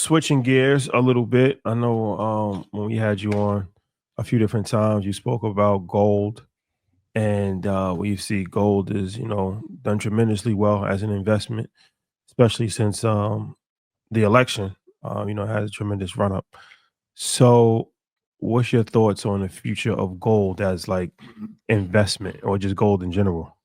switching gears a little bit. I know when we had you on a few different times, you spoke about gold, and we see gold is done tremendously well as an investment, especially since the election. Had a tremendous run up. So, what's your thoughts on the future of gold as like investment or just gold in general?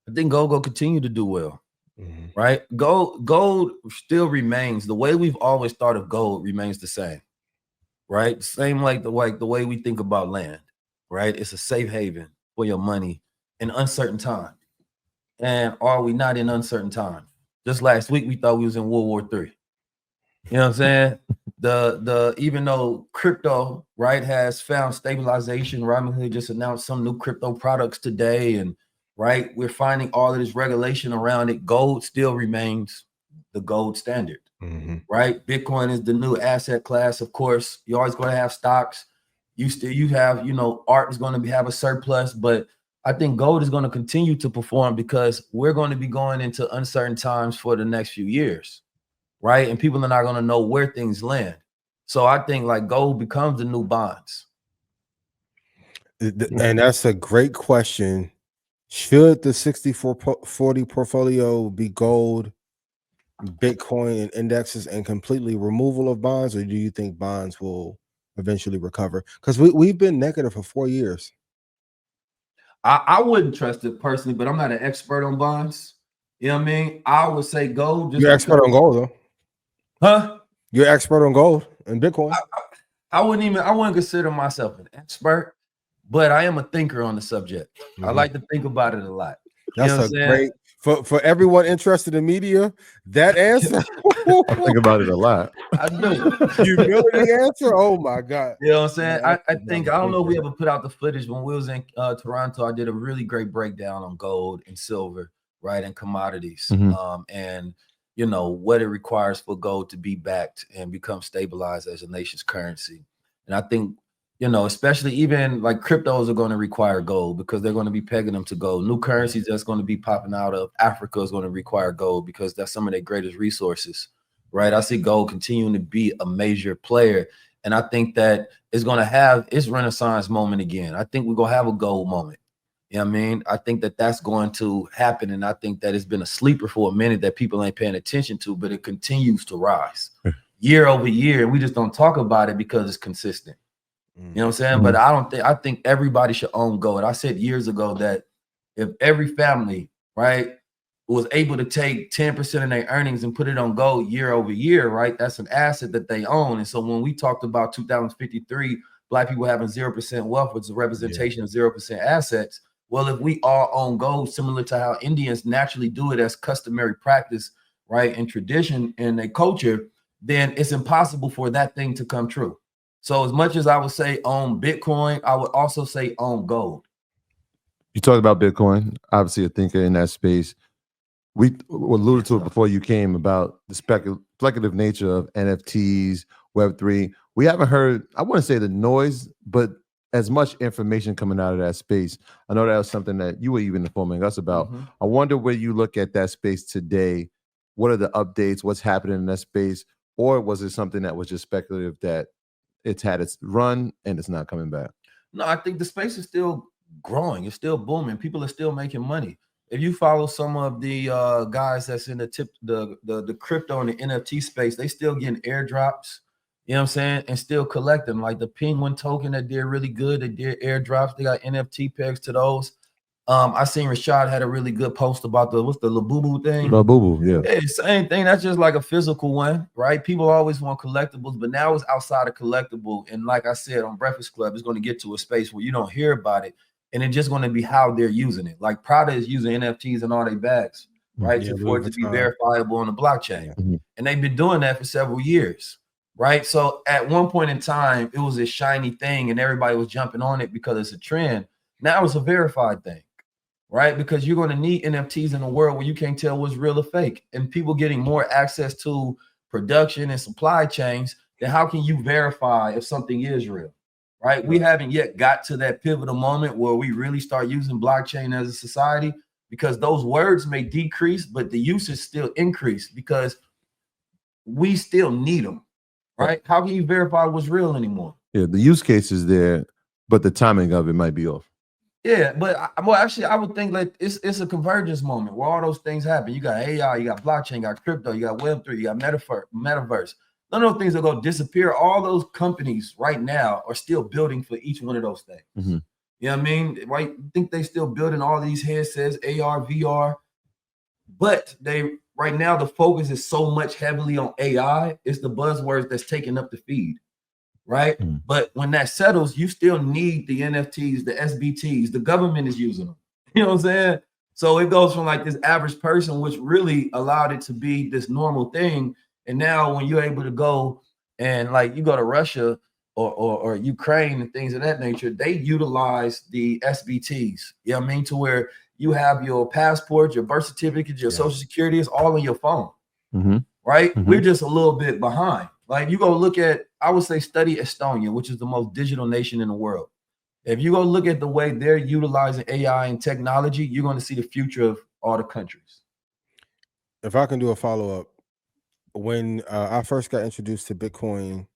I think gold will continue to do well, Mhm. right? Gold still remains the way we've always thought of gold remains the same, right? Same like the way we think about land, right? It's a safe haven for your money in uncertain time. And are we not in uncertain time? Just last week we thought we was in World War III. You know what I'm saying? The even though crypto, right, has found stabilization, Robinhood just announced some new crypto products today, and right, we're finding all of this regulation around it. Gold still remains the gold standard, Mhm. right? Bitcoin is the new asset class. Of course, you're always going to have stocks. You have, art is going to have a surplus, but I think gold is going to continue to perform because we're going to be going into uncertain times for the next few years, right? And people are not going to know where things land. So I think like gold becomes the new bonds. And that's a great question. Should the 64-40 portfolio be gold, Bitcoin, and indexes and completely removal of bonds, or do you think bonds will eventually recover? Because we've been negative for 4 years. I wouldn't trust it personally, but I'm not an expert on bonds. You know what I mean? I would say gold. You're expert on gold, though. Huh? You're expert on gold and Bitcoin. I wouldn't consider myself an expert, but I am a thinker on the subject. Mhm. I like to think about it a lot. That's a great for everyone interested in media. That answer, I think about it a lot. I do. humility answer. Oh my God! You know what I'm saying? Yeah, I think I don't know if we ever put out the footage when we was in Toronto. I did a really great breakdown on gold and silver, right, and commodities, and what it requires for gold to be backed and become stabilized as a nation's currency. And I think especially even like cryptos are going to require gold because they're going to be pegging them to gold. New currencies that's going to be popping out of Africa is going to require gold because that's some of their greatest resources, right? I see gold continuing to be a major player. And I think that it's going to have its renaissance moment again. I think we're going to have a gold moment. You know what I mean? I think that that's going to happen. And I think that it's been a sleeper for a minute that people ain't paying attention to, but it continues to rise year over year. We just don't talk about it because it's consistent. You know what I'm saying? But I think everybody should own gold. I said years ago that if every family, right, was able to take 10% of their earnings and put it on gold year over year, right? That's an asset that they own. And so when we talked about 2053, Black people having 0% wealth, which is a representation of 0% assets. Well, if we all own gold, similar to how Indians naturally do it as customary practice, right, and tradition in their culture, then it's impossible for that thing to come true. So as much as I would say own Bitcoin, I would also say own gold. You talked about Bitcoin, obviously a thinker in that space. We alluded to it before you came about the speculative nature of NFTs, Web3. We haven't heard, I wouldn't say the noise, but as much information coming out of that space. I know that was something that you were even informing us about. I wonder where you look at that space today. What are the updates? What's happening in that space? Or was it something that was just speculative that it's had its run and it's not coming back? No, I think the space is still growing. It's still booming. People are still making money. If you follow some of the guys that's in the crypto and the NFT space, they still getting airdrops, you know what I'm saying, and still collecting. Like the Penguin token that did really good. They did airdrops. They got NFT pegs to those. I seen Rashad had a really good post about the Labubu thing. Labubu, yeah. Yeah, same thing. That's just like a physical one, right? People always want collectibles, but now it's outside of collectible. And like I said on Breakfast Club, it's going to get to a space where you don't hear about it. And it's just going to be how they're using it. Like Prada is using NFTs in all their bags, right? For it to be verifiable on the blockchain. And they've been doing that for several years, right? So at one point in time, it was a shiny thing and everybody was jumping on it because it's a trend. Now it's a verified thing, right? Because you're going to need NFTs in a world where you can't tell what's real or fake. And people getting more access to production and supply chains, then how can you verify if something is real? Right? We haven't yet got to that pivotal moment where we really start using blockchain as a society, because those words may decrease, but the usage still increase because we still need them. right? How can you verify what's real anymore? Yeah, the use case is there, but the timing of it might be off. Yeah, but actually, I would think like it's a convergence moment where all those things happen. You got AI, you got blockchain, you got crypto, you got Web3, you got metaverse. None of those things are going to disappear. All those companies right now are still building for each one of those things. Mm-hmm. You know what I mean? Right? You think they still building all these headsets, AR, VR, but they right now the focus is so much heavily on AI. It's the buzzwords that's taking up the feed. Right. But when that settles, you still need the NFTs, the SBTs, the government is using them. You know what I'm saying? So it goes from like this average person, which really allowed it to be this normal thing. And now when you're able to go and like you go to Russia or Ukraine and things of that nature, they utilize the SBTs. You know what I mean? To where you have your passport, your birth certificate, your social security, is all on your phone. Mm-hmm. Right? Mm-hmm. We're just a little bit behind. Like you go look at, I would say study Estonia, which is the most digital nation in the world. If you go look at the way they're utilizing AI and technology, you're going to see the future of all the countries. If I can do a follow-up, when I first got introduced to Bitcoin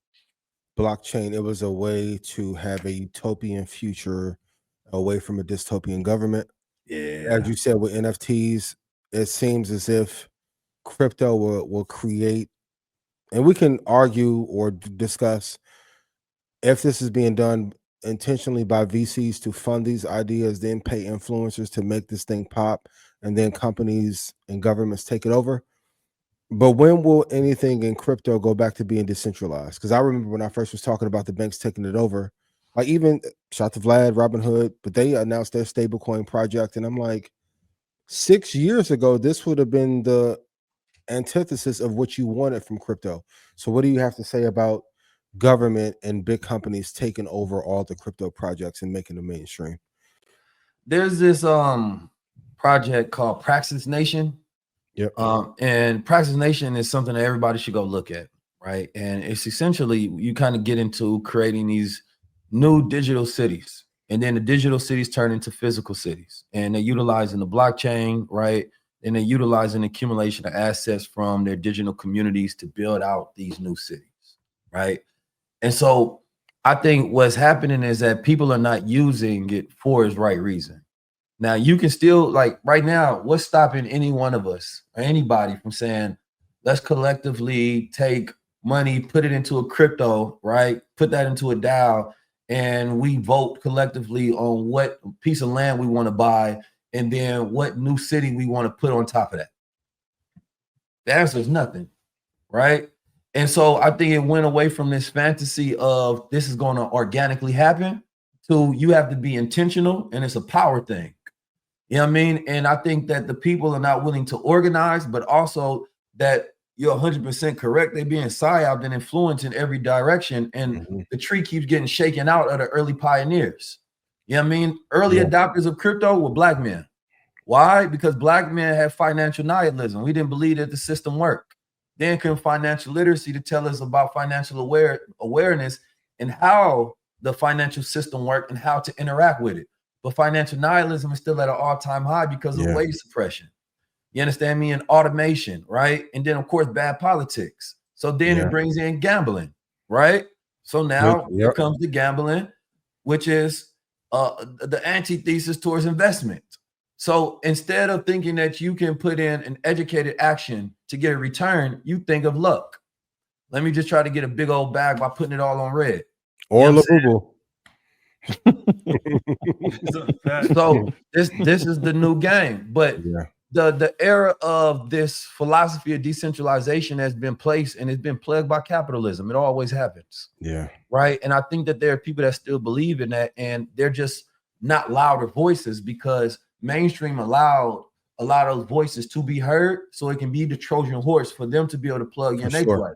blockchain, it was a way to have a utopian future away from a dystopian government. Yeah. As you said with NFTs, it seems as if crypto will create, and we can argue or discuss if this is being done intentionally by VCs to fund these ideas, then pay influencers to make this thing pop, and then companies and governments take it over. But when will anything in crypto go back to being decentralized? Because I remember when I first was talking about the banks taking it over, like even shout to Vlad, Robinhood, but they announced their stablecoin project, and I'm like, 6 years ago, this would have been the antithesis of what you wanted from crypto. So what do you have to say about government and big companies taking over all the crypto projects and making them mainstream? There's this project called Praxis Nation. Yep. And Praxis Nation is something that everybody should go look at, right? And it's essentially you kind of get into creating these new digital cities, and then the digital cities turn into physical cities, and they're utilizing the blockchain, right? And they're utilizing accumulation of assets from their digital communities to build out these new cities, right? And so I think what's happening is that people are not using it for its right reason. Now you can still, like right now, what's stopping any one of us or anybody from saying, let's collectively take money, put it into a crypto, right? Put that into a DAO, and we vote collectively on what piece of land we want to buy, and then what new city we want to put on top of that. The answer is nothing, right? And so I think it went away from this fantasy of this is going to organically happen to you have to be intentional, and it's a power thing. You know what I mean? And I think that the people are not willing to organize, but also that you're 100% correct. They're being psyoped and influenced in every direction. And the tree keeps getting shaken out of the early pioneers. You know what I mean? Early adopters of crypto were black men. Why? Because black men had financial nihilism. We didn't believe that the system worked. Then came financial literacy to tell us about financial awareness and how the financial system worked and how to interact with it. But financial nihilism is still at an all-time high because of wage suppression. You understand me? And automation, right? And then, of course, bad politics. So then it brings in gambling, right? So now here comes the gambling, which is the antithesis towards investment. So instead of thinking that you can put in an educated action to get a return, you think of luck. Let me just try to get a big old bag by putting it all on red. Or Labubu. So this is the new game, but the era of this philosophy of decentralization has been placed, and it's been plagued by capitalism. It always happens. Right. And I think that there are people that still believe in that, and they're just not louder voices because mainstream allowed a lot of those voices to be heard, so it can be the Trojan horse for them to be able to plug in their play.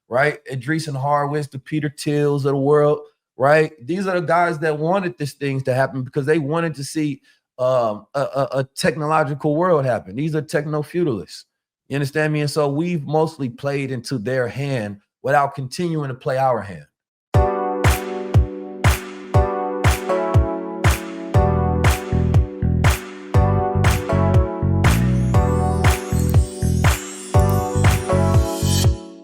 Right. Andreessen Horowitz, the Peter Thiels of the world. Right. These are the guys that wanted these things to happen because they wanted to see a technological world happen. These are techno-feudalists. You understand me? And so we've mostly played into their hand without continuing to play our hand.